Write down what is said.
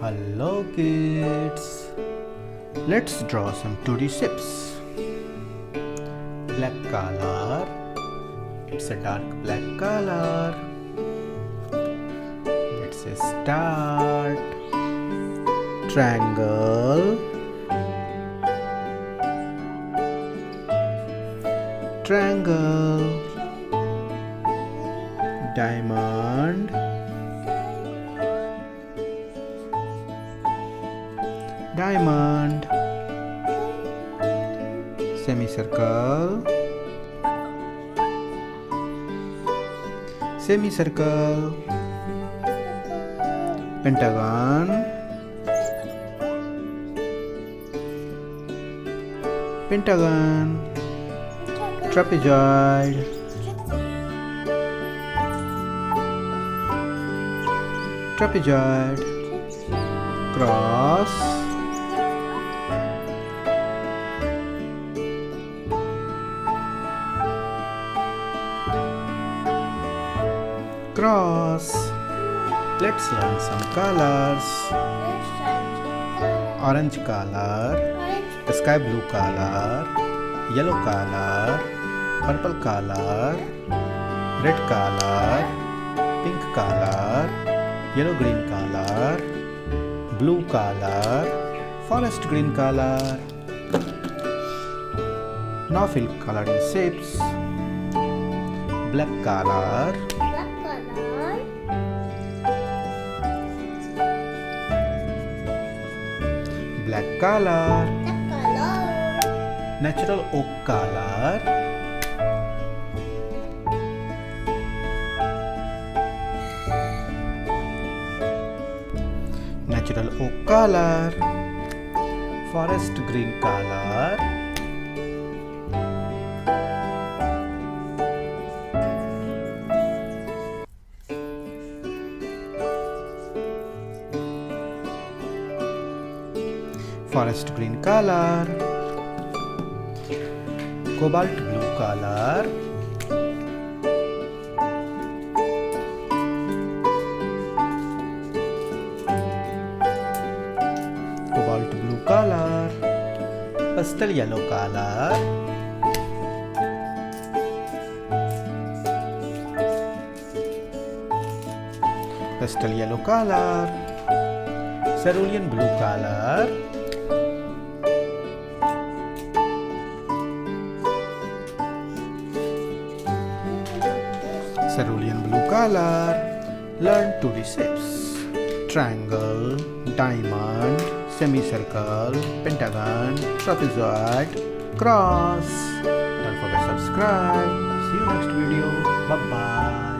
Hello kids, let's draw some 2D shapes. Black color, it's a dark black color. Let's start. Triangle, triangle, diamond, diamond, semicircle, semicircle, pentagon, pentagon, trapezoid, trapezoid, cross, cross. Let's learn some colors. Orange color, sky blue color, yellow color, purple color, red color, pink color, yellow green color, blue color, forest green color. Now fill coloring shapes. Black color, black color, natural oak color, natural oak color, forest green color, forest green color, cobalt blue color, cobalt blue color, pastel yellow color, pastel yellow color, cerulean blue color, cerulean blue color. Learn 2D shapes. Triangle, diamond, semicircle, pentagon, trapezoid, cross. Don't forget to subscribe. See you next video. Bye bye.